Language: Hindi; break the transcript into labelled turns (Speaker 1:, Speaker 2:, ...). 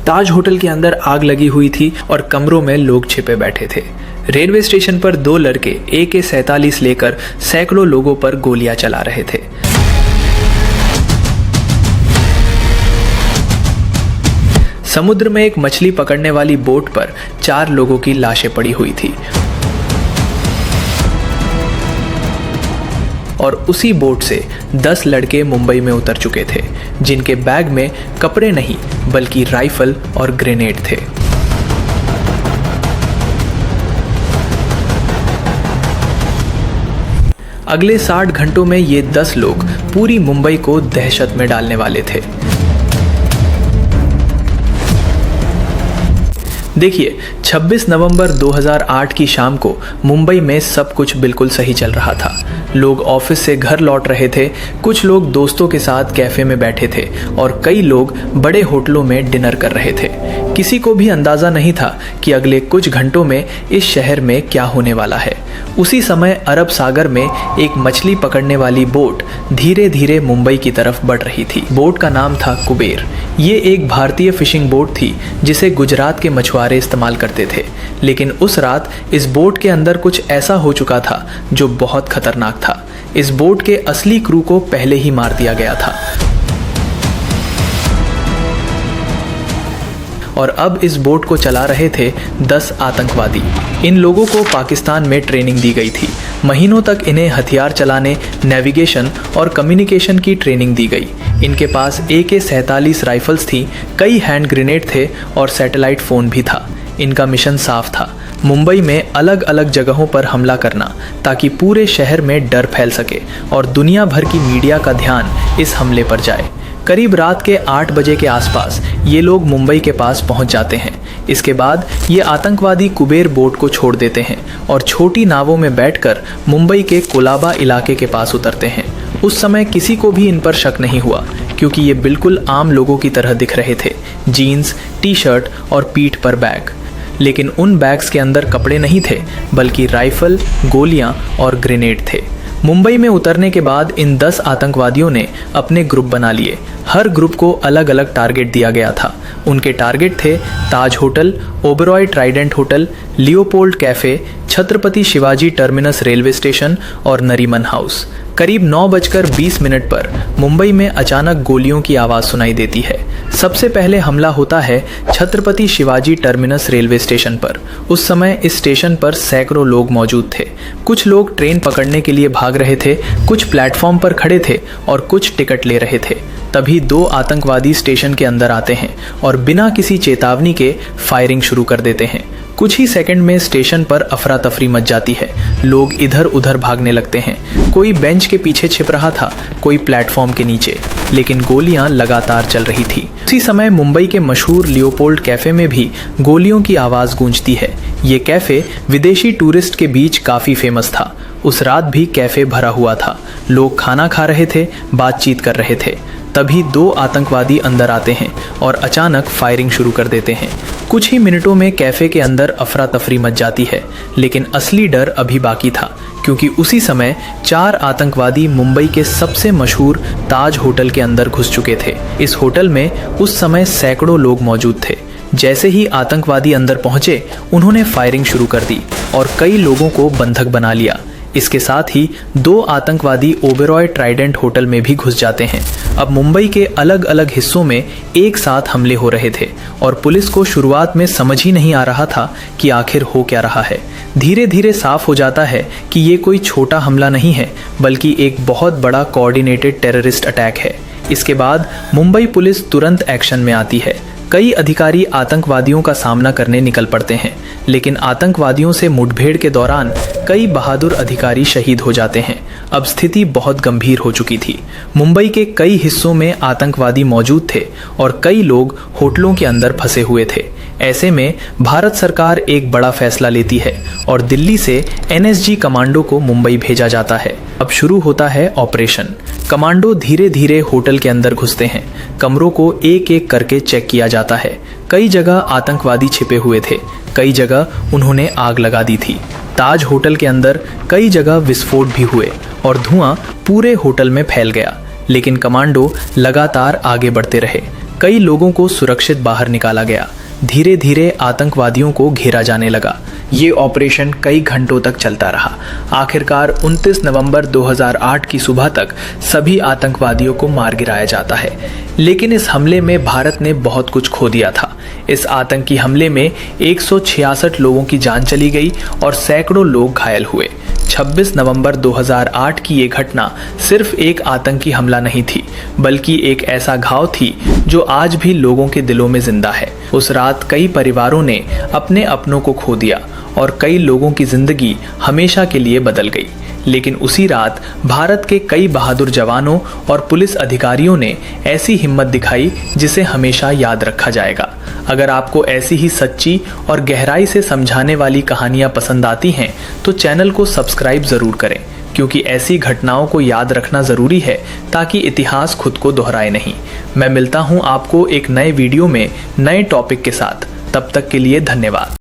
Speaker 1: ताज होटल के अंदर आग लगी हुई थी और कमरों में लोग छिपे बैठे थे। रेलवे स्टेशन पर 2 लड़के AK-47 लेकर सैकड़ों लोगों पर गोलियां चला रहे थे। समुद्र में एक मछली पकड़ने वाली बोट पर 4 लोगों की लाशें पड़ी हुई थी और उसी बोट से 10 लड़के मुंबई में उतर चुके थे, जिनके बैग में कपड़े नहीं बल्कि राइफल और ग्रेनेड थे। अगले 60 घंटों में ये 10 लोग पूरी मुंबई को दहशत में डालने वाले थे। देखिए, 26 नवंबर 2008 की शाम को मुंबई में सब कुछ बिल्कुल सही चल रहा था। लोग ऑफिस से घर लौट रहे थे, कुछ लोग दोस्तों के साथ कैफे में बैठे थे और कई लोग बड़े होटलों में डिनर कर रहे थे। किसी को भी अंदाजा नहीं था कि अगले कुछ घंटों में इस शहर में क्या होने वाला है। उसी समय अरब सागर में एक मछली पकड़ने वाली बोट धीरे धीरे मुंबई की तरफ बढ़ रही थी। बोट का नाम था कुबेर। ये एक भारतीय फिशिंग बोट थी जिसे गुजरात के मछुआरे इस्तेमाल करते थे। लेकिन उस रात इस बोट के अंदर कुछ ऐसा हो चुका था जो बहुत खतरनाक था। इस बोट के असली क्रू को पहले ही मार दिया गया था और अब इस बोट को चला रहे थे 10 आतंकवादी। इन लोगों को पाकिस्तान में ट्रेनिंग दी गई थी। महीनों तक इन्हें हथियार चलाने, नेविगेशन और कम्युनिकेशन की ट्रेनिंग दी गई। इनके पास AK-47 राइफल्स थी, कई हैंड ग्रेनेड थे और सैटेलाइट फ़ोन भी था। इनका मिशन साफ था, मुंबई में अलग अलग जगहों पर हमला करना ताकि पूरे शहर में डर फैल सके और दुनिया भर की मीडिया का ध्यान इस हमले पर जाए। करीब रात के 8 बजे के आसपास ये लोग मुंबई के पास पहुंच जाते हैं। इसके बाद ये आतंकवादी कुबेर बोट को छोड़ देते हैं और छोटी नावों में बैठकर मुंबई के कोलाबा इलाके के पास उतरते हैं। उस समय किसी को भी इन पर शक नहीं हुआ क्योंकि ये बिल्कुल आम लोगों की तरह दिख रहे थे, जीन्स, टी-शर्ट और पीठ पर बैग। लेकिन उन बैग्स के अंदर कपड़े नहीं थे बल्कि राइफल, गोलियां और ग्रेनेड थे। मुंबई में उतरने के बाद इन 10 आतंकवादियों ने अपने ग्रुप बना लिए। हर ग्रुप को अलग अलग टारगेट दिया गया था। उनके टारगेट थे Taj hotel, Oberoi Trident hotel, Leopold cafe, Chhatrapati Shivaji terminus railway station और नरीमन हाउस। करीब 9:20 पर मुंबई में अचानक गोलियों की आवाज़ सुनाई देती है। सबसे पहले हमला होता है Chhatrapati Shivaji terminus railway station पर। उस समय इस स्टेशन पर सैकड़ों लोग मौजूद थे। कुछ लोग ट्रेन पकड़ने के लिए भाग रहे थे, कुछ प्लेटफॉर्म पर खड़े थे और कुछ टिकट ले रहे थे। तभी 2 आतंकवादी स्टेशन के अंदर आते हैं और बिना किसी चेतावनी के फायरिंग शुरू कर देते हैं। कुछ ही सेकंड में स्टेशन पर अफरा तफरी मच जाती है। लोग इधर उधर भागने लगते हैं। कोई बेंच के पीछे छिप रहा था, कोई प्लेटफॉर्म के नीचे, लेकिन गोलियां लगातार चल रही थी। उसी समय मुंबई के मशहूर लियोपोल्ड कैफे में भी गोलियों की आवाज़ गूंजती है। ये कैफे विदेशी टूरिस्ट के बीच काफ़ी फेमस था। उस रात भी कैफे भरा हुआ था। लोग खाना खा रहे थे, बातचीत कर रहे थे। तभी 2 आतंकवादी अंदर आते हैं और अचानक फायरिंग शुरू कर देते हैं। कुछ ही मिनटों में कैफे के अंदर अफरा तफरी मच जाती है, लेकिन असली डर अभी बाकी था क्योंकि उसी समय 4 आतंकवादी मुंबई के सबसे मशहूर ताज होटल के अंदर घुस चुके थे। इस होटल में उस समय सैकड़ों लोग मौजूद थे। जैसे ही आतंकवादी अंदर पहुंचे, उन्होंने फायरिंग शुरू कर दी और कई लोगों को बंधक बना लिया। इसके साथ ही 2 आतंकवादी ओबेरॉय ट्राइडेंट होटल में भी घुस जाते हैं। अब मुंबई के अलग अलग हिस्सों में एक साथ हमले हो रहे थे और पुलिस को शुरुआत में समझ ही नहीं आ रहा था कि आखिर हो क्या रहा है। धीरे धीरे साफ हो जाता है कि ये कोई छोटा हमला नहीं है बल्कि एक बहुत बड़ा कोऑर्डिनेटेड टेररिस्ट अटैक है। इसके बाद मुंबई पुलिस तुरंत एक्शन में आती है। कई अधिकारी आतंकवादियों का सामना करने निकल पड़ते हैं, लेकिन आतंकवादियों से मुठभेड़ के दौरान कई बहादुर अधिकारी शहीद हो जाते हैं। अब स्थिति बहुत गंभीर हो चुकी थी। मुंबई के कई हिस्सों में आतंकवादी मौजूद थे और कई लोग होटलों के अंदर फंसे हुए थे। ऐसे में भारत सरकार एक बड़ा फैसला लेती है और दिल्ली से NSG कमांडो को मुंबई भेजा जाता है। अब शुरू होता है ऑपरेशन। कमांडो धीरे धीरे होटल के अंदर घुसते हैं। कमरों को एक एक करके चेक किया जाता है। कई जगह आतंकवादी छिपे हुए थे, कई जगह उन्होंने आग लगा दी थी। ताज होटल के अंदर कई जगह विस्फोट भी हुए और धुआं पूरे होटल में फैल गया, लेकिन कमांडो लगातार आगे बढ़ते रहे। कई लोगों को सुरक्षित बाहर निकाला गया। धीरे धीरे आतंकवादियों को घेरा जाने लगा। ये ऑपरेशन कई घंटों तक चलता रहा। आखिरकार 29 नवंबर 2008 की सुबह तक सभी आतंकवादियों को मार गिराया जाता है। लेकिन इस हमले में भारत ने बहुत कुछ खो दिया था। इस आतंकी हमले में 166 लोगों की जान चली गई और सैकड़ों लोग घायल हुए। 26 नवंबर 2008 की ये घटना सिर्फ एक आतंकी हमला नहीं थी, बल्कि एक ऐसा घाव थी जो आज भी लोगों के दिलों में जिंदा है। उस रात कई परिवारों ने अपने अपनों को खो दिया और कई लोगों की जिंदगी हमेशा के लिए बदल गई। लेकिन उसी रात भारत के कई बहादुर जवानों और पुलिस अधिकारियों ने ऐसी हिम्मत दिखाई जिसे हमेशा याद रखा जाएगा। अगर आपको ऐसी ही सच्ची और गहराई से समझाने वाली कहानियां पसंद आती हैं तो चैनल को सब्सक्राइब ज़रूर करें, क्योंकि ऐसी घटनाओं को याद रखना ज़रूरी है ताकि इतिहास खुद को दोहराए नहीं। मैं मिलता हूं आपको एक नए वीडियो में नए टॉपिक के साथ। तब तक के लिए धन्यवाद।